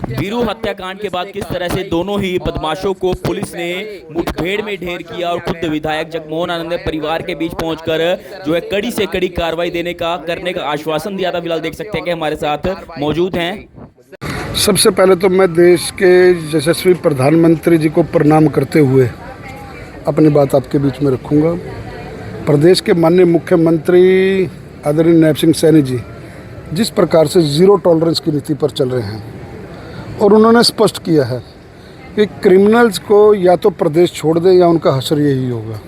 वीरू हत्याकांड के बाद किस तरह से दोनों ही बदमाशों को पुलिस ने मुठभेड़ में ढेर किया और खुद विधायक जगमोहन आनंद ने परिवार के बीच पहुंचकर जो है कड़ी से कड़ी कार्रवाई करने का आश्वासन दिया था। फिलहाल देख सकते हैं कि हमारे साथ मौजूद हैं। सबसे पहले तो मैं देश के यशस्वी प्रधानमंत्री जी को प्रणाम करते हुए अपनी बात आपके बीच में रखूंगा। प्रदेश के माननीय मुख्यमंत्री आदरणीय नायब सिंह सैनी जी जिस प्रकार से ज़ीरो टॉलरेंस की नीति पर चल रहे हैं और उन्होंने स्पष्ट किया है कि क्रिमिनल्स को या तो प्रदेश छोड़ दें या उनका हश्र यही होगा,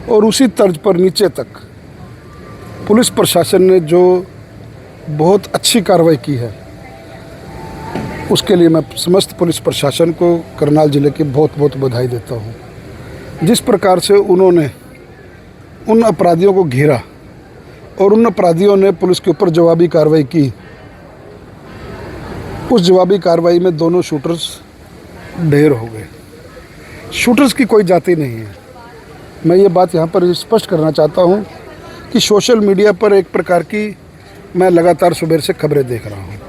और उसी तर्ज पर नीचे तक पुलिस प्रशासन ने जो बहुत अच्छी कार्रवाई की है उसके लिए मैं समस्त पुलिस प्रशासन को करनाल ज़िले की बहुत बहुत बधाई देता हूँ। जिस प्रकार से उन्होंने उन अपराधियों को घेरा और उन अपराधियों ने पुलिस के ऊपर जवाबी कार्रवाई की, उस जवाबी कार्रवाई में दोनों शूटर्स ढेर हो गए। शूटर्स की कोई जाति नहीं है। मैं ये बात यहाँ पर स्पष्ट करना चाहता हूँ कि सोशल मीडिया पर एक प्रकार की मैं लगातार सुबह से खबरें देख रहा हूँ,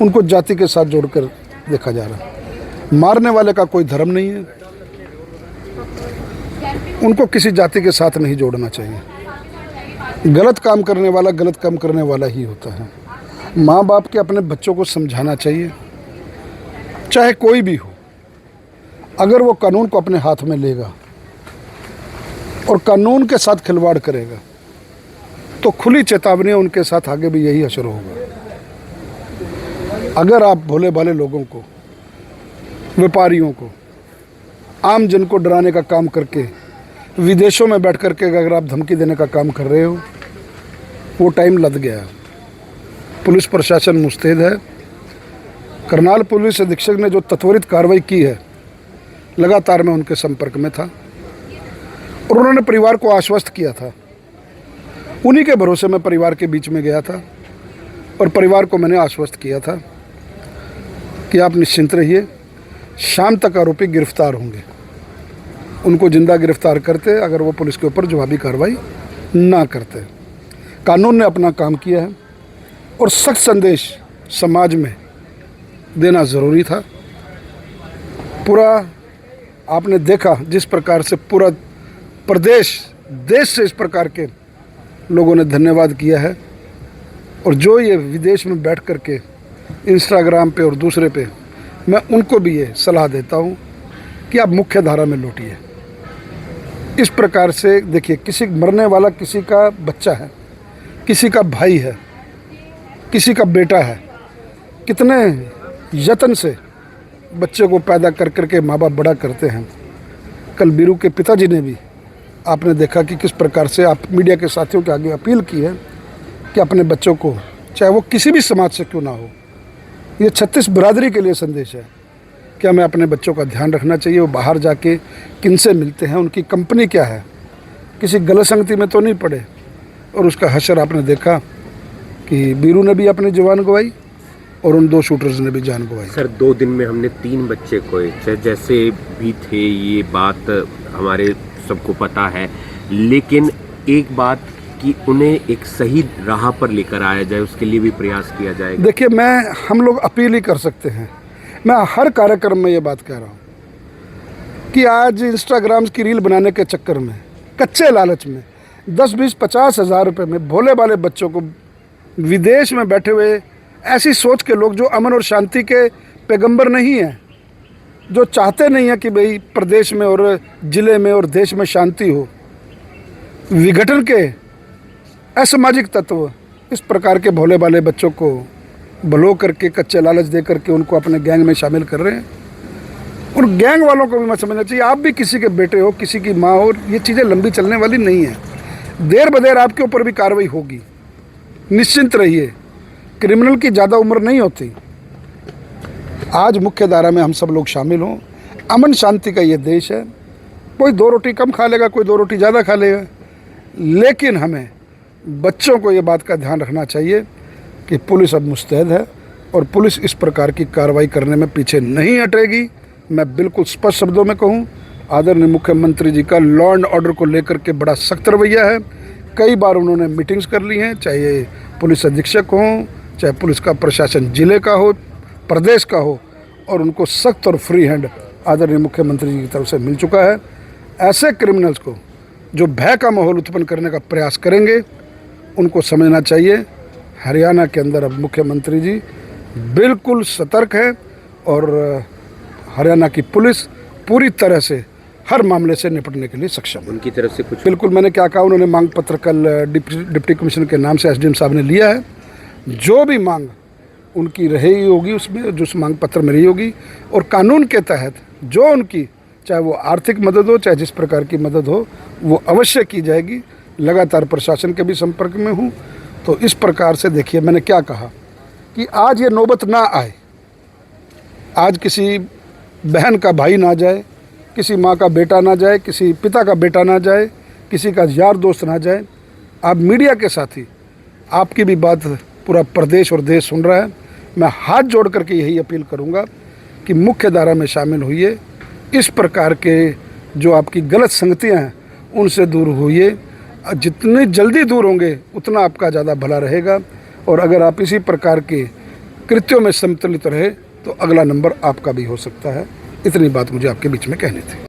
उनको जाति के साथ जोड़कर देखा जा रहा है। मारने वाले का कोई धर्म नहीं है, उनको किसी जाति के साथ नहीं जोड़ना चाहिए। गलत काम करने वाला गलत काम करने वाला ही होता है। माँ बाप के अपने बच्चों को समझाना चाहिए, चाहे कोई भी हो। अगर वो कानून को अपने हाथ में लेगा और कानून के साथ खिलवाड़ करेगा तो खुली चेतावनी उनके साथ आगे भी यही असर होगा। अगर आप भोले भाले लोगों को, व्यापारियों को, आम जन को डराने का काम करके विदेशों में बैठ करके अगर आप धमकी देने का काम कर रहे हो, वो टाइम लद गया। पुलिस प्रशासन मुस्तैद है। करनाल पुलिस अधीक्षक ने जो त्वरित कार्रवाई की है, लगातार मैं उनके संपर्क में था और उन्होंने परिवार को आश्वस्त किया था। उन्हीं के भरोसे मैं परिवार के बीच में गया था और परिवार को मैंने आश्वस्त किया था कि आप निश्चिंत रहिए, शाम तक आरोपी गिरफ्तार होंगे। उनको जिंदा गिरफ्तार करते अगर वो पुलिस के ऊपर जवाबी कार्रवाई ना करते। कानून ने अपना काम किया है और सख्त संदेश समाज में देना ज़रूरी था। पूरा आपने देखा जिस प्रकार से पूरा प्रदेश, देश से इस प्रकार के लोगों ने धन्यवाद किया है, और जो ये विदेश में बैठ कर के इंस्टाग्राम पे और दूसरे पे, मैं उनको भी ये सलाह देता हूँ कि आप मुख्य धारा में लौटिए। इस प्रकार से देखिए, किसी मरने वाला किसी का बच्चा है, किसी का भाई है, किसी का बेटा है। कितने यत्न से बच्चे को पैदा कर करके माँ बाप बड़ा करते हैं। कल वीरू के पिताजी ने भी आपने देखा कि किस प्रकार से आप मीडिया के साथियों के आगे अपील की है कि अपने बच्चों को, चाहे वो किसी भी समाज से क्यों ना हो, ये 36 बिरादरी के लिए संदेश है कि हमें अपने बच्चों का ध्यान रखना चाहिए। वो बाहर जाके किनसे मिलते हैं, उनकी कंपनी क्या है, किसी गलत संगति में तो नहीं पड़े। और उसका हश्र आपने देखा कि वीरू ने भी अपनी जान गंवाई और उन 2 शूटर्स ने भी जान गंवाई। सर, 2 दिन में हमने 3 बच्चे खोए, जैसे भी थे, ये बात हमारे सबको पता है, लेकिन एक बात कि उन्हें एक सही राह पर लेकर आया जाए, उसके लिए भी प्रयास किया जाएगा। देखिए, हम लोग अपील ही कर सकते हैं। मैं हर कार्यक्रम में ये बात कह रहा हूँ कि आज इंस्टाग्राम की रील बनाने के चक्कर में, कच्चे लालच में 10-20-50 हज़ार रुपये में भोले भाले बच्चों को विदेश में बैठे हुए ऐसी सोच के लोग जो अमन और शांति के पैगंबर नहीं हैं, जो चाहते नहीं हैं कि भाई प्रदेश में और ज़िले में और देश में शांति हो, विघटन के असामाजिक तत्व इस प्रकार के भोले भाले बच्चों को भलो करके, कच्चे लालच दे करके उनको अपने गैंग में शामिल कर रहे हैं। उन गैंग वालों को भी मैं समझना चाहिए, आप भी किसी के बेटे हो, किसी की माँ हो, ये चीज़ें लंबी चलने वाली नहीं है। देर बदेर आपके ऊपर भी कार्रवाई होगी, निश्चिंत रहिए। क्रिमिनल की ज़्यादा उम्र नहीं होती। आज मुख्य धारा में हम सब लोग शामिल हों। अमन शांति का ये देश है। कोई 2 रोटी कम खा लेगा, कोई 2 रोटी ज़्यादा खा लेगा, लेकिन हमें बच्चों को ये बात का ध्यान रखना चाहिए कि पुलिस अब मुस्तैद है और पुलिस इस प्रकार की कार्रवाई करने में पीछे नहीं हटेगी। मैं बिल्कुल स्पष्ट शब्दों में कहूँ, आदरणीय मुख्यमंत्री जी का लॉ एंड ऑर्डर को लेकर के बड़ा सख्त रवैया है। कई बार उन्होंने मीटिंग्स कर ली हैं, चाहे पुलिस अधीक्षक हों, चाहे पुलिस का प्रशासन जिले का हो, प्रदेश का हो और उनको सख्त और फ्री हैंड आदरणीय मुख्यमंत्री जी की तरफ से मिल चुका है। ऐसे क्रिमिनल्स को जो भय का माहौल उत्पन्न करने का प्रयास करेंगे उनको समझना चाहिए हरियाणा के अंदर अब मुख्यमंत्री जी बिल्कुल सतर्क है और हरियाणा की पुलिस पूरी तरह से हर मामले से निपटने के लिए सक्षम है। उनकी तरफ से कुछ बिल्कुल, मैंने क्या कहा, उन्होंने मांग पत्र कल डिप्टी कमिश्नर के नाम से एसडीएम साहब ने लिया है। जो भी मांग उनकी रही होगी उसमें जो उस मांग पत्र में रही होगी और कानून के तहत जो उनकी चाहे वो आर्थिक मदद हो चाहे जिस प्रकार की मदद हो वो अवश्य की जाएगी। लगातार प्रशासन के भी संपर्क में हूँ। तो इस प्रकार से देखिए, मैंने क्या कहा कि आज ये नौबत ना आए, आज किसी बहन का भाई ना जाए, किसी माँ का बेटा ना जाए, किसी पिता का बेटा ना जाए, किसी का यार दोस्त ना जाए। आप मीडिया के साथी, आपकी भी बात पूरा प्रदेश और देश सुन रहा है। मैं हाथ जोड़ करके यही अपील करूंगा कि मुख्य धारा में शामिल होइए, इस प्रकार के जो आपकी गलत संगतियां हैं उनसे दूर होइए। जितनी जल्दी दूर होंगे उतना आपका ज़्यादा भला रहेगा और अगर आप इसी प्रकार के कृत्यों में सम्मिलित रहे तो अगला नंबर आपका भी हो सकता है। इतनी बात मुझे आपके बीच में कहनी थी।